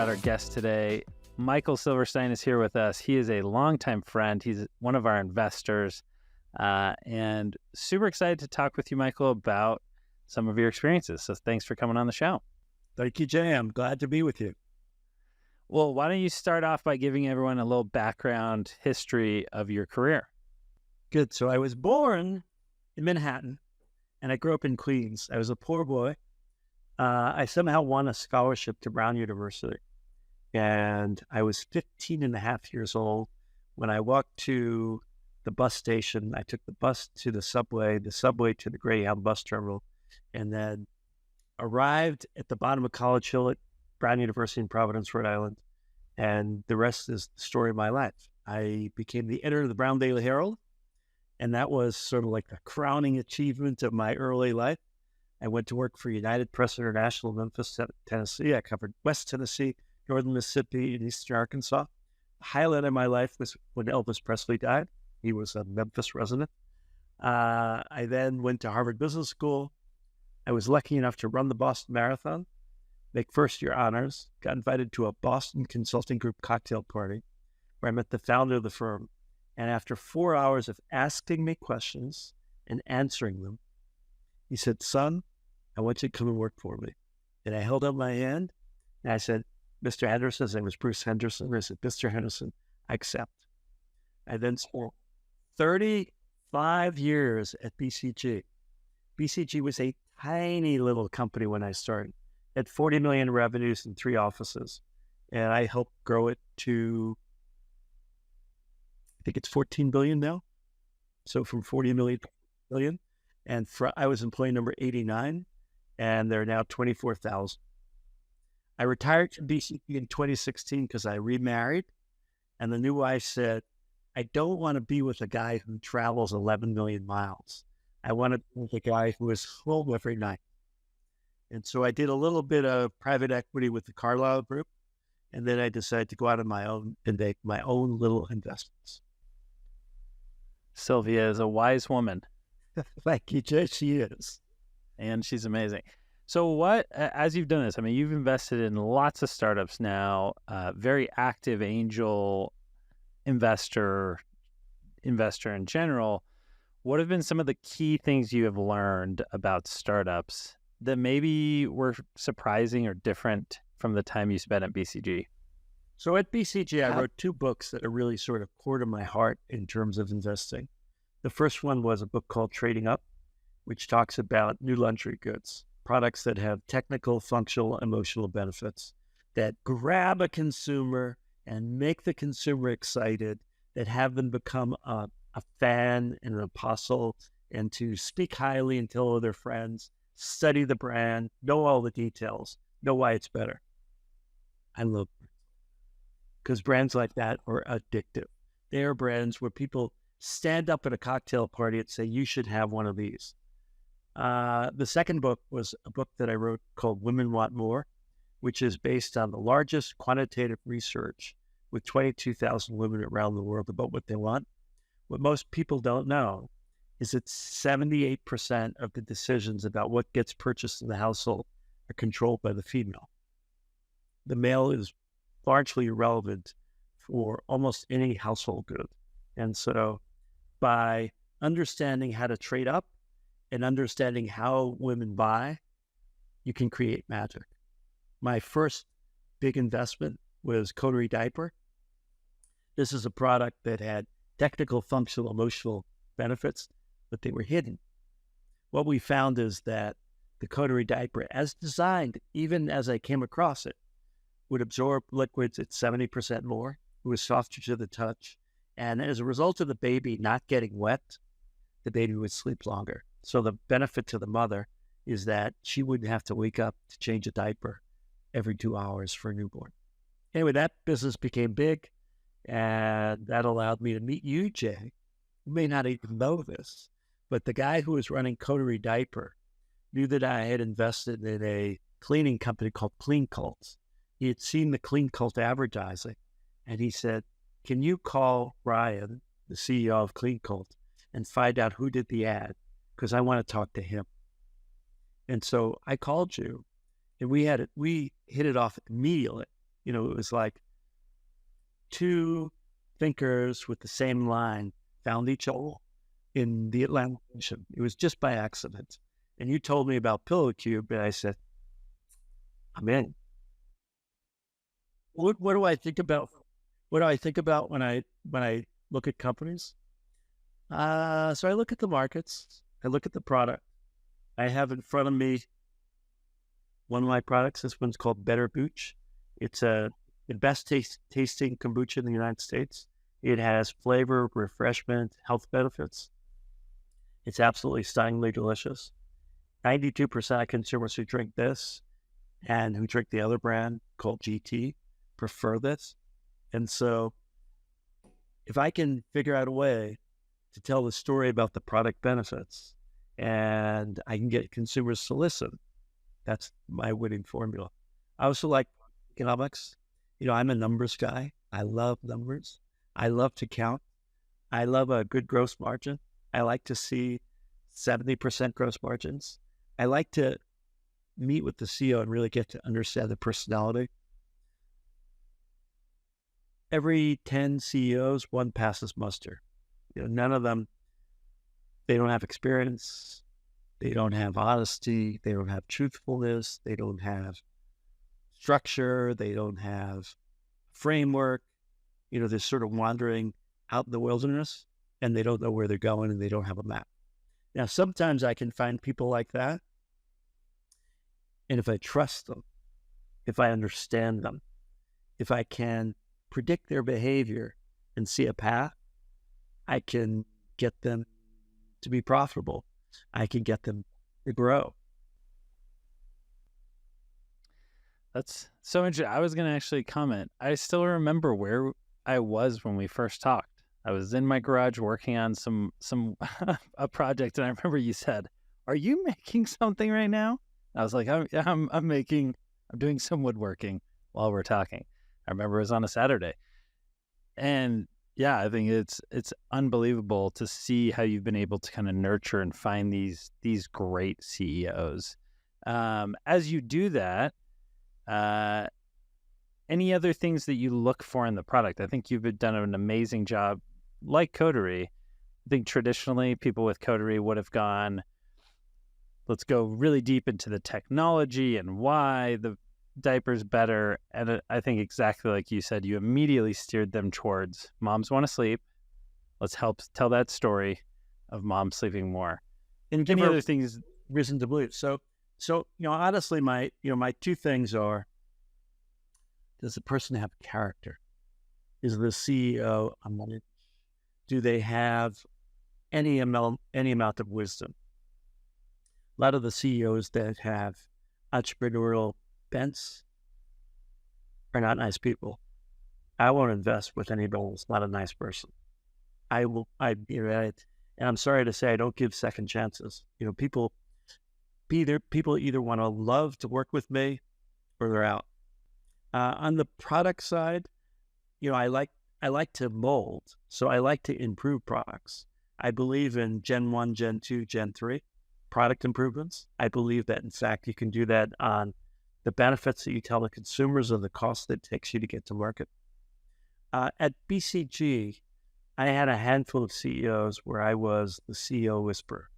about our guest today. Michael Silverstein is here with us. He is a longtime friend. He's one of our investors, and super excited to talk with you, Michael, about some of your experiences. So thanks for coming on the show. Thank you, Jay. I'm glad to be with you. Well, why don't you start off by giving everyone a little background history of your career? Good. So I was born in Manhattan, and I grew up in Queens. I was a poor boy. I somehow won a scholarship to Brown University, and I was 15 and a half years old when I walked to the bus station. I took the bus to the subway to the Greyhound bus terminal, and then arrived at the bottom of College Hill at Brown University in Providence, Rhode Island, and the rest is the story of my life. I became the editor of the Brown Daily Herald, and that was sort of like the crowning achievement of my early life. I went to work for United Press International in Memphis, Tennessee. I covered West Tennessee, Northern Mississippi, and Eastern Arkansas. The highlight of my life was when Elvis Presley died. He was a Memphis resident. I then went to Harvard Business School. I was lucky enough to run the Boston Marathon, make first-year honors, got invited to a Boston Consulting Group cocktail party where I met the founder of the firm. And after 4 hours of asking me questions and answering them, he said, "Son, I want you to come and work for me." And I held up my hand and I said, "Mr. Henderson," his name was Bruce Henderson. I said, "Mr. Henderson, I accept." I then spent 35 years at BCG. BCG was a tiny little company when I started. It had 40 million revenues and 3 offices. And I helped grow it to, I think it's 14 billion now. So from 40 million. And I was employee number 89, and there are now 24,000. I retired from BCG in 2016 because I remarried, and the new wife said, "I don't want to be with a guy who travels 11 million miles. I want to be with a guy who is home every night." And so I did a little bit of private equity with the Carlyle Group, and then I decided to go out on my own and make my own little investments. Sylvia is a wise woman. Thank you, Jay. She is. And she's amazing. So what, as you've done this, I mean, you've invested in lots of startups now, very active angel investor in general. What have been some of the key things you have learned about startups that maybe were surprising or different from the time you spent at BCG? So at BCG, I wrote 2 books that are really sort of core to my heart in terms of investing. The first one was a book called Trading Up, which talks about new luxury goods, products that have technical, functional, emotional benefits that grab a consumer and make the consumer excited, that have them become a fan and an apostle, and to speak highly and tell all their friends, study the brand, know all the details, know why it's better. I love brands because brands like that are addictive. They are brands where people stand up at a cocktail party and say, "You should have one of these." The second book was a book that I wrote called Women Want More, which is based on the largest quantitative research with 22,000 women around the world about what they want. What most people don't know is that 78% of the decisions about what gets purchased in the household are controlled by the female. The male is largely irrelevant for almost any household good. And so by understanding how to trade up and understanding how women buy, you can create magic. My first big investment was Coterie Diaper. This is a product that had technical, functional, emotional benefits, but they were hidden. What we found is that the Coterie Diaper, as designed, even as I came across it, would absorb liquids at 70% more. It was softer to the touch. And as a result of the baby not getting wet, the baby would sleep longer. So the benefit to the mother is that she wouldn't have to wake up to change a diaper every 2 hours for a newborn. Anyway, that business became big, and that allowed me to meet you, Jay. You may not even know this, but the guy who was running Coterie Diaper knew that I had invested in a cleaning company called Clean Cult. He had seen the Clean Cult advertising, and he said, "Can you call Ryan, the CEO of Clean Cult, and find out who did the ad? Because I want to talk to him." And so I called you, and we hit it off immediately. It was like two thinkers with the same line found each other in the Atlantic Ocean. It was just by accident. And you told me about Pillow Cube, and I said, I'm in. What do I think about? What do I think about when I look at companies? So I look at the markets, I look at the product. I have in front of me one of my products. This one's called Better Booch. It's the best tasting kombucha in the United States. It has flavor, refreshment, health benefits. It's absolutely stunningly delicious. 92% of consumers who drink this and who drink the other brand called GT prefer this. And so if I can figure out a way to tell the story about the product benefits and I can get consumers to listen, that's my winning formula. I also like economics. I'm a numbers guy. I love numbers. I love to count. I love a good gross margin. I like to see 70% gross margins. I like to meet with the CEO and really get to understand the personality. Every 10 CEOs, one passes muster. None of them, they don't have experience. They don't have honesty. They don't have truthfulness. They don't have structure. They don't have framework. They're sort of wandering out in the wilderness and they don't know where they're going and they don't have a map. Now, sometimes I can find people like that. And if I trust them, if I understand them, if I can predict their behavior and see a path, I can get them to be profitable. I can get them to grow. That's so interesting. I was going to actually comment. I still remember where I was when we first talked. I was in my garage working on some a project, and I remember you said, "Are you making something right now?" I was like, "I'm doing some woodworking while we're talking." I remember it was on a Saturday, and yeah, I think it's unbelievable to see how you've been able to kind of nurture and find these great CEOs. As you do that, any other things that you look for in the product? I think you've done an amazing job. Like Coterie, I think traditionally people with Coterie would have gone, let's go really deep into the technology and why the diaper's better. And I think exactly like you said, you immediately steered them towards moms want to sleep. Let's help tell that story of mom sleeping more. And give Any her other things? reason to believe. So honestly, my two things are: does the person have character? Is the CEO do they have any amount of wisdom? A lot of the CEOs that have entrepreneurial bents are not nice people. I won't invest with anybody who's not a nice person. And I'm sorry to say, I don't give second chances. People either want to love to work with me or they're out. On the product side, I like to mold, so I like to improve products. I believe in Gen 1, Gen 2, Gen 3 product improvements. I believe that, in fact, you can do that on the benefits that you tell the consumers or the cost that it takes you to get to market. At BCG, I had a handful of CEOs where I was the CEO whisperer.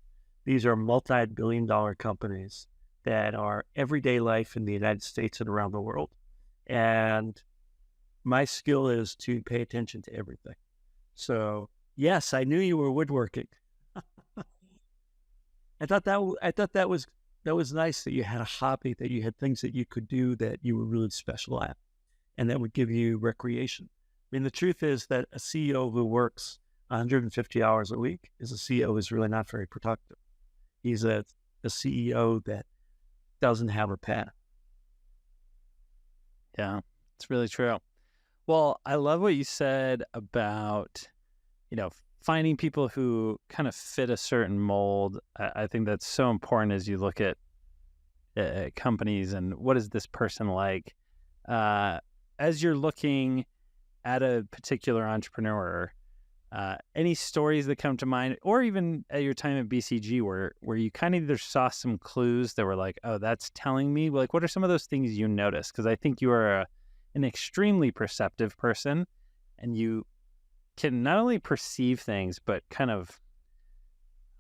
These are multi-billion-dollar companies that are everyday life in the United States and around the world. And my skill is to pay attention to everything. So yes, I knew you were woodworking. I thought that was nice that you had a hobby, that you had things that you could do that you were really special at, and that would give you recreation. I mean, the truth is that a CEO who works 150 hours a week is a CEO who's really not very productive. He's a CEO that doesn't have a path. Yeah, it's really true. Well, I love what you said about, finding people who kind of fit a certain mold. I think that's so important as you look at companies and what is this person like. As you're looking at a particular entrepreneur, any stories that come to mind, or even at your time at BCG where you kind of either saw some clues that were like, oh, that's telling me, like, what are some of those things you noticed? Because I think you are an extremely perceptive person, and you can not only perceive things, but kind of,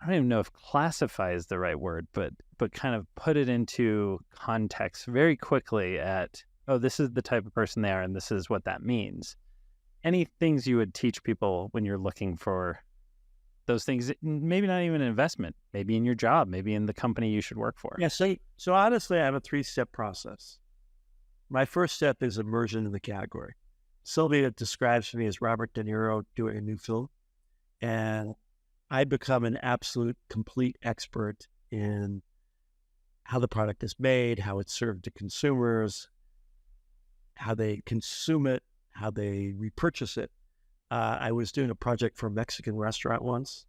I don't even know if classify is the right word, but kind of put it into context very quickly at, oh, this is the type of person they are, and this is what that means. Any things you would teach people when you're looking for those things, maybe not even an investment, maybe in your job, maybe in the company you should work for? Yeah. So honestly, I have a 3-step process. My first step is immersion in the category. Sylvia describes me as Robert De Niro doing a new film, and I become an absolute complete expert in how the product is made, how it's served to consumers, how they consume it, how they repurchase it. I was doing a project for a Mexican restaurant once,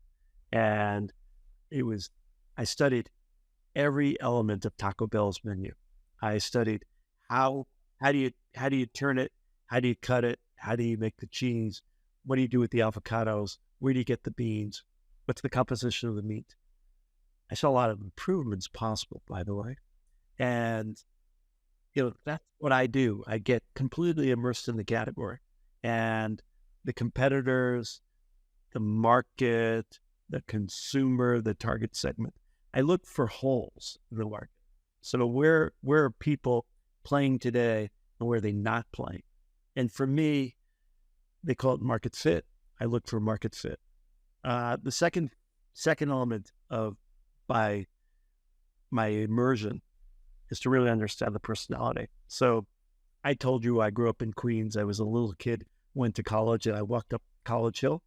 and I studied every element of Taco Bell's menu. I studied how how do you turn it, how do you cut it, how do you make the cheese, what do you do with the avocados, where do you get the beans, what's the composition of the meat. I saw a lot of improvements possible, by the way, and that's what I do. I get completely immersed in the category and the competitors, the market, the consumer, the target segment. I look for holes in the market. So where are people playing today and where are they not playing? And for me, they call it market fit. I look for market fit. The second element of by my immersion is to really understand the personality. So I told you I grew up in Queens. I was a little kid, went to college, and I walked up College Hill.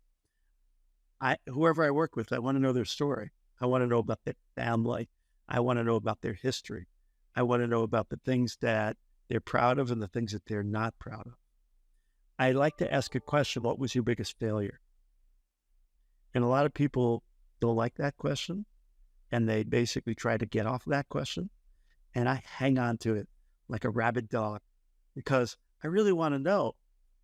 Whoever I work with, I want to know their story. I want to know about their family. I want to know about their history. I want to know about the things that they're proud of and the things that they're not proud of. I like to ask a question: what was your biggest failure? And a lot of people don't like that question, and they basically try to get off of that question. And I hang on to it like a rabid dog because I really want to know.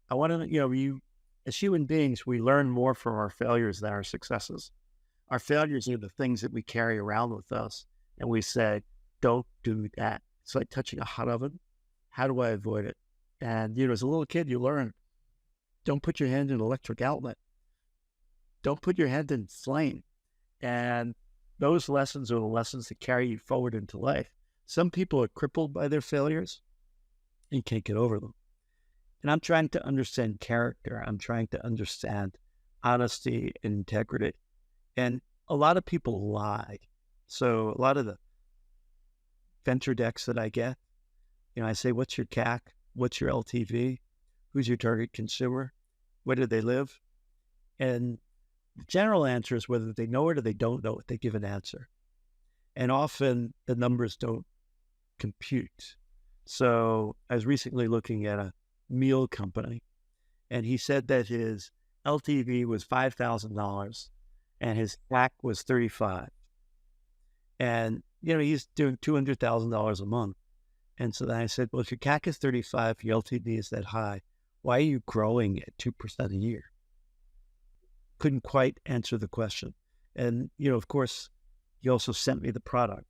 I want to, as human beings, we learn more from our failures than our successes. Our failures are the things that we carry around with us, and we say, don't do that. It's like touching a hot oven. How do I avoid it? And, as a little kid, you learn, don't put your hand in an electric outlet. Don't put your hand in flame. And those lessons are the lessons that carry you forward into life. Some people are crippled by their failures and can't get over them. And I'm trying to understand character. I'm trying to understand honesty and integrity. And a lot of people lie. So a lot of the venture decks that I get, I say, what's your CAC? What's your LTV? Who's your target consumer? Where do they live? And the general answer is whether they know it or they don't know it, they give an answer. And often the numbers don't compute. So I was recently looking at a meal company, and he said that his LTV was $5,000 and his CAC was 35. And, he's doing $200,000 a month. And so then I said, well, if your CAC is 35, your LTV is that high, why are you growing at 2% a year? Couldn't quite answer the question. And, of course, he also sent me the products,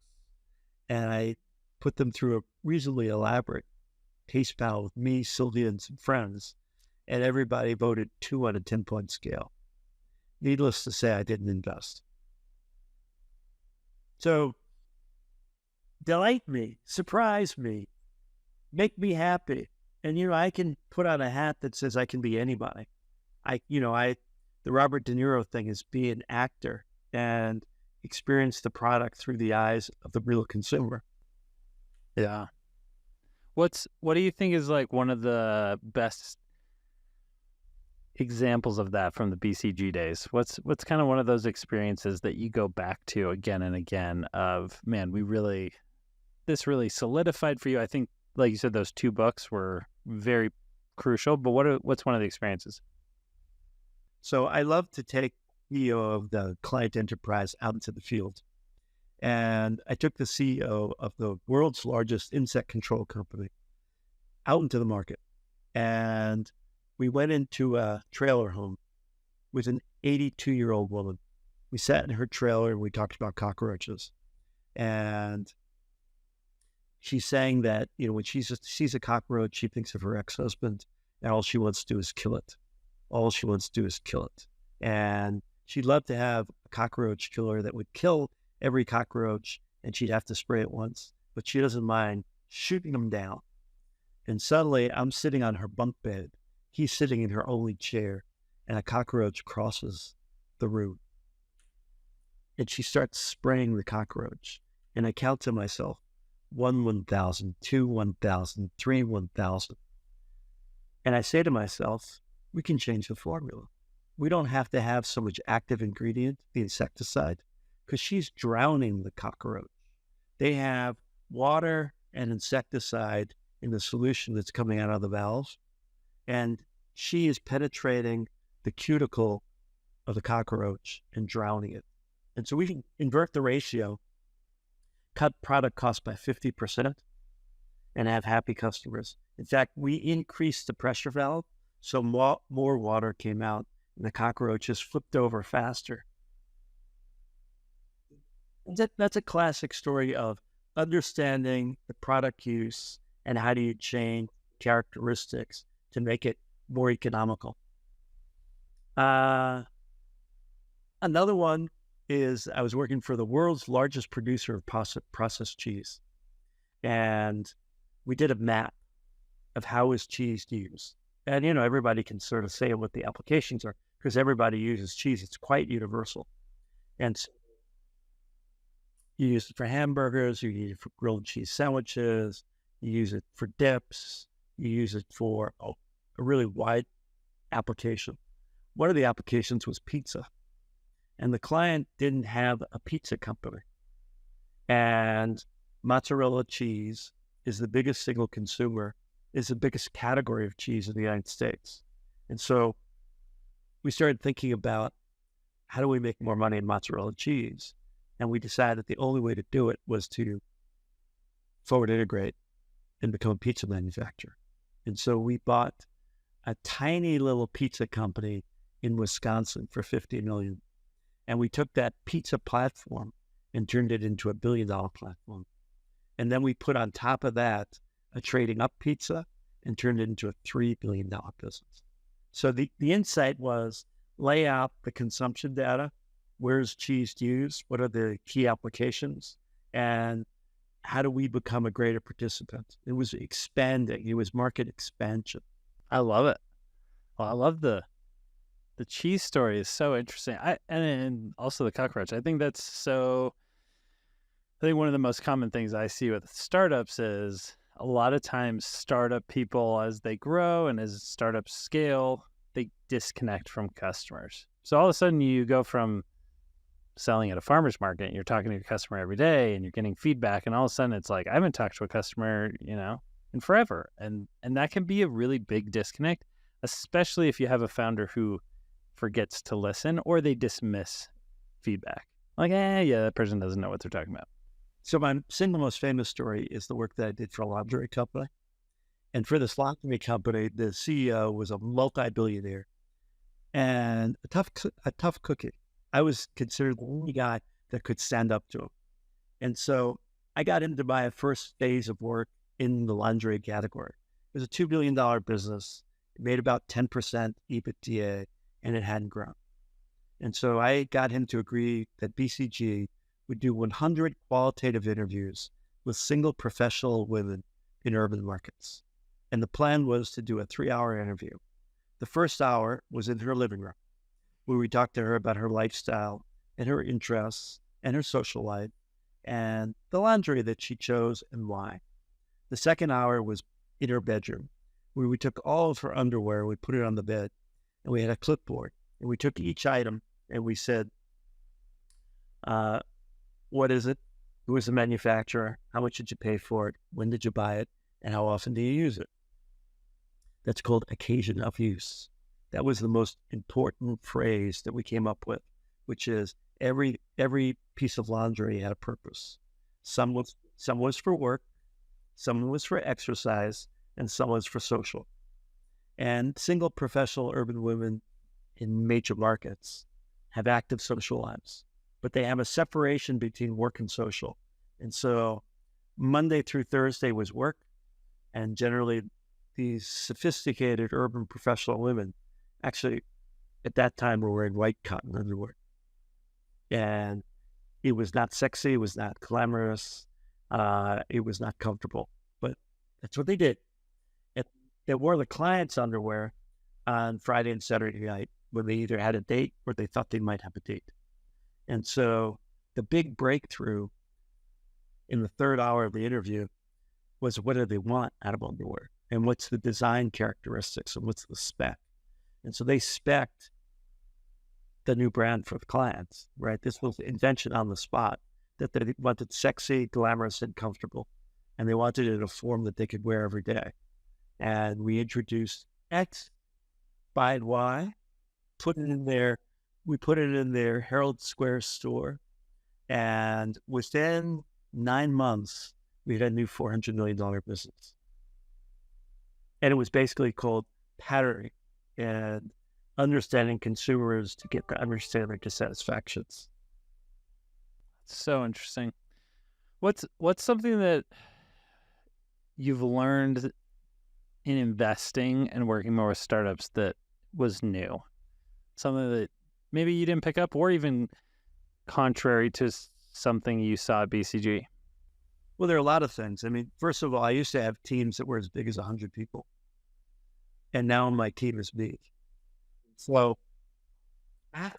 and I put them through a reasonably elaborate taste panel with me, Sylvia, and some friends, and everybody voted 2 on a 10-point scale. Needless to say, I didn't invest. So delight me, surprise me, make me happy. And, I can put on a hat that says I can be anybody. The Robert De Niro thing is be an actor and experience the product through the eyes of the real consumer. Yeah. What do you think is like one of the best examples of that from the BCG days? What's kind of one of those experiences that you go back to again and again of, man, this really solidified for you? I think, like you said, those 2 books were very crucial, but what's one of the experiences? So I love to take CEO of the client enterprise out into the field. And I took the CEO of the world's largest insect control company out into the market. And we went into a trailer home with an 82-year-old woman. We sat in her trailer and we talked about cockroaches. And she's saying that, when she sees a cockroach, she thinks of her ex-husband, and all she wants to do is kill it. All she wants to do is kill it. And she'd love to have a cockroach killer that would kill every cockroach, and she'd have to spray it once, but she doesn't mind shooting them down. And suddenly I'm sitting on her bunk bed. He's sitting in her only chair, and a cockroach crosses the room. And she starts spraying the cockroach. And I count to myself, 1,000, 2, 1,000, 3, 1,000. And I say to myself, we can change the formula. We don't have to have so much active ingredient, the insecticide, because she's drowning the cockroach. They have water and insecticide in the solution that's coming out of the valve, and she is penetrating the cuticle of the cockroach and drowning it. And so we can invert the ratio, cut product cost by 50%, and have happy customers. In fact, we increased the pressure valve, so more water came out, and the cockroaches flipped over faster. That's a classic story of understanding the product use and how do you change characteristics to make it more economical. Another one is I was working for the world's largest producer of processed cheese. And we did a map of how is cheese used. And, everybody can sort of say what the applications are because everybody uses cheese. It's quite universal. And so you use it for hamburgers, you use it for grilled cheese sandwiches, you use it for dips, you use it for a really wide application. One of the applications was pizza. And the client didn't have a pizza company. And mozzarella cheese is the biggest single consumer, is the biggest category of cheese in the United States. And so we started thinking about how do we make more money in mozzarella cheese? And we decided that the only way to do it was to forward integrate and become a pizza manufacturer. And so we bought a tiny little pizza company in Wisconsin for $50 million. And we took that pizza platform and turned it into $1 billion platform. And then we put on top of that a trading up pizza and turned it into a $3 billion business. So the insight was lay out the consumption data. Where's cheese used? What are the key applications? And how do we become a greater participant? It was expanding. It was market expansion. I love it. Well, I love the cheese story is so interesting. And also the cockroach. I think one of the most common things I see with startups is a lot of times startup people, as they grow and as startups scale, they disconnect from customers. So all of a sudden you go from selling at a farmer's market and you're talking to your customer every day and you're getting feedback, and all of a sudden it's like, I haven't talked to a customer, in forever. And that can be a really big disconnect, especially if you have a founder who forgets to listen or they dismiss feedback. Like, yeah, that person doesn't know what they're talking about. So my single most famous story is the work that I did for a laundry company. And for this laundry company, the CEO was a multi-billionaire and a tough cookie. I was considered the only guy that could stand up to him. And so I got him to buy a first phase of work in the laundry category. It was a $2 billion business. It made about 10% EBITDA, and it hadn't grown. And so I got him to agree that BCG would do 100 qualitative interviews with single professional women in urban markets. And the plan was to do a 3-hour interview. The first hour was in her living room, where we talked to her about her lifestyle and her interests and her social life and the laundry that she chose and why. The second hour was in her bedroom, where we took all of her underwear, we put it on the bed, and we had a clipboard, and we took each item and we said, what is it? Who is the manufacturer? How much did you pay for it? When did you buy it? And how often do you use it? That's called occasion of use. That was the most important phrase that we came up with, which is every piece of laundry had a purpose. Some was for work, some was for exercise, and some was for social. And single professional urban women in major markets have active social lives, but they have a separation between work and social. And so Monday through Thursday was work. And generally, these sophisticated urban professional women actually at that time were wearing white cotton underwear. And it was not sexy. It was not glamorous. It was not comfortable. But that's what they did. And they wore the client's underwear on Friday and Saturday night when they either had a date or they thought they might have a date. And so the big breakthrough in the third hour of the interview was, what do they want out of underwear? And what's the design characteristics and what's the spec? And so they spec'd the new brand for the clients, right? This was invention on the spot, that they wanted sexy, glamorous, and comfortable. And they wanted it in a form that they could wear every day. And we introduced X, Y, and Y, put it in there. We put it in their Herald Square store. And within 9 months, we had a new $400 million business. And it was basically called patterning and understanding consumers to get to understand their dissatisfactions. So interesting. What's something that you've learned in investing and working more with startups that was new? Something that maybe you didn't pick up, or even contrary to something you saw at BCG? Well, there are a lot of things. I mean, first of all, I used to have teams that were as big as 100 people. And now my team is big. So I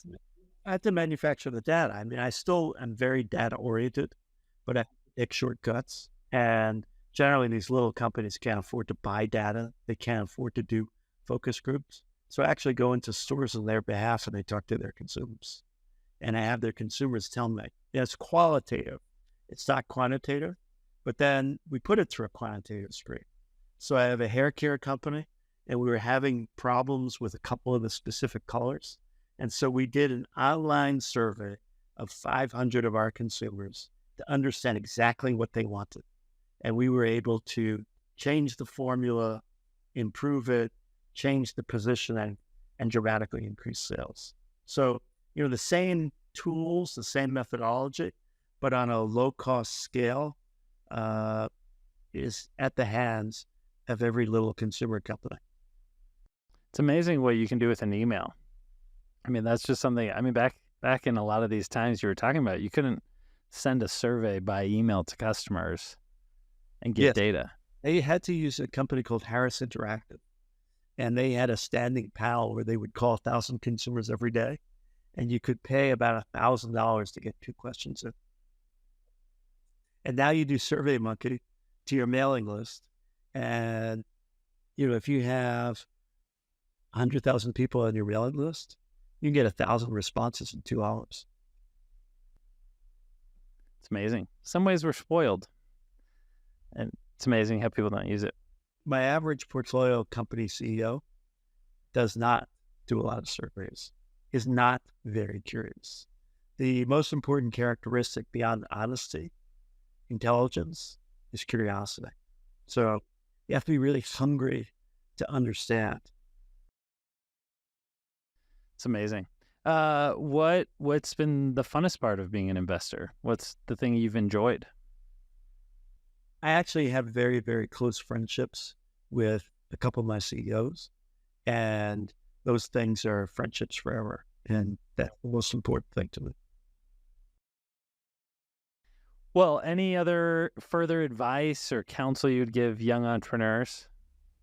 have to manufacture the data. I mean, I still am very data oriented, but I take shortcuts. And generally, these little companies can't afford to buy data. They can't afford to do focus groups. So I actually go into stores on their behalf and I talk to their consumers. And I have their consumers tell me, it's qualitative. It's not quantitative. But then we put it through a quantitative screen. So I have a hair care company, and we were having problems with a couple of the specific colors. And so we did an online survey of 500 of our consumers to understand exactly what they wanted. And we were able to change the formula, improve it, change the positioning, and dramatically increase sales. So, the same tools, the same methodology, but on a low-cost scale, is at the hands of every little consumer company. It's amazing what you can do with an email. I mean, that's just something, back in a lot of these times you were talking about, you couldn't send a survey by email to customers and get data. They had to use a company called Harris Interactive, and they had a standing panel where they would call 1,000 consumers every day, and you could pay about $1,000 to get 2 questions in. And now you do SurveyMonkey to your mailing list. And, if you have 100,000 people on your mailing list, you can get 1,000 responses in 2 hours. It's amazing. Some ways we're spoiled. And it's amazing how people don't use it. My average portfolio company CEO does not do a lot of surveys, is not very curious. The most important characteristic beyond honesty, intelligence, is curiosity. So you have to be really hungry to understand. It's amazing. What's been the funnest part of being an investor? What's the thing you've enjoyed? I actually have very, very close friendships with a couple of my CEOs, and those things are friendships forever. And that's the most important thing to me. Well, any other further advice or counsel you'd give young entrepreneurs?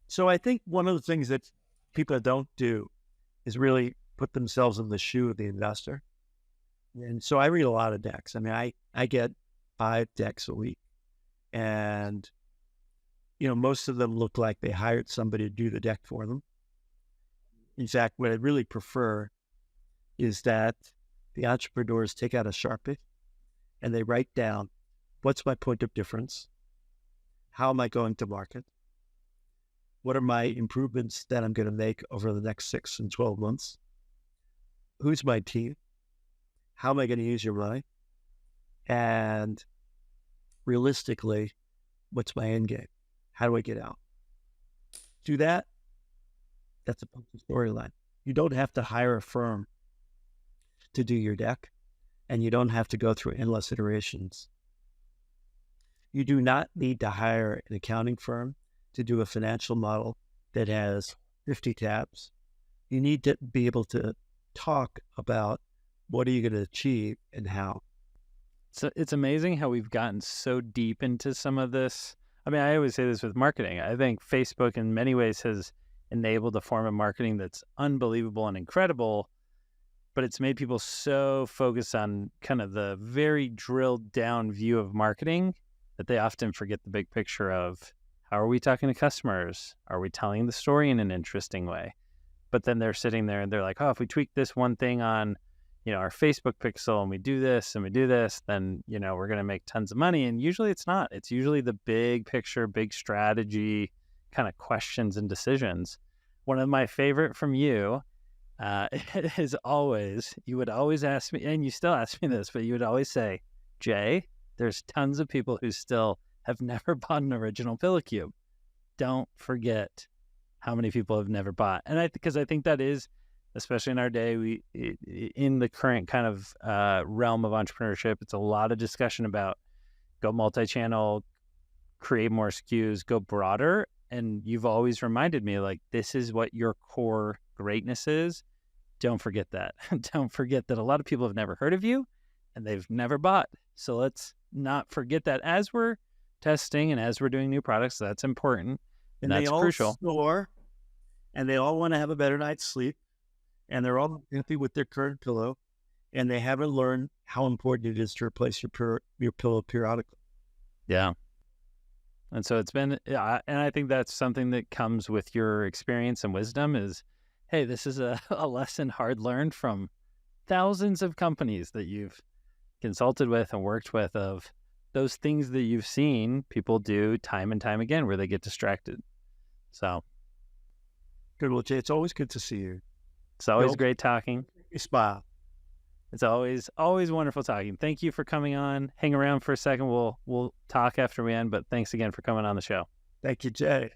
So I think one of the things that people don't do is really put themselves in the shoe of the investor. And so I read a lot of decks. I mean, I get 5 decks a week. And, most of them look like they hired somebody to do the deck for them. In fact, what I really prefer is that the entrepreneurs take out a Sharpie and they write down, what's my point of difference? How am I going to market? What are my improvements that I'm going to make over the next 6 and 12 months? Who's my team? How am I going to use your money? And realistically, what's my end game? How do I get out? Do that. That's a storyline. You don't have to hire a firm to do your deck, and you don't have to go through endless iterations. You do not need to hire an accounting firm to do a financial model that has 50 tabs. You need to be able to talk about what are you going to achieve and how. So it's amazing how we've gotten so deep into some of this. I mean, I always say this with marketing. I think Facebook in many ways has enabled a form of marketing that's unbelievable and incredible, but it's made people so focused on kind of the very drilled down view of marketing that they often forget the big picture of how are we talking to customers? Are we telling the story in an interesting way? But then they're sitting there and they're like, oh, if we tweak this one thing on, our Facebook pixel and we do this and we do this, then, we're going to make tons of money. And usually it's not. It's usually the big picture, big strategy kind of questions and decisions. One of my favorite from you is always, you would always ask me, and you still ask me this, but you would always say, Jay, there's tons of people who still have never bought an original Pillow Cube. Don't forget how many people have never bought. And because I think that is, especially in our day, in the current kind of realm of entrepreneurship, it's a lot of discussion about go multi-channel, create more SKUs, go broader. And you've always reminded me, like, this is what your core greatness is. Don't forget that. Don't forget that a lot of people have never heard of you and they've never bought. So let's not forget that as we're testing and as we're doing new products. That's important. And that's crucial. Snore, and they all want to have a better night's sleep, and they're all happy with their current pillow, and they haven't learned how important it is to replace your pillow periodically. Yeah. And so it's been, and I think that's something that comes with your experience and wisdom is, hey, this is a lesson hard learned from thousands of companies that you've consulted with and worked with, of those things that you've seen people do time and time again where they get distracted. So good. Well, Jay, it's always good to see you. It's always great talking. You smile. It's always wonderful talking. Thank you for coming on. Hang around for a second. We'll talk after we end, but thanks again for coming on the show. Thank you, Jay.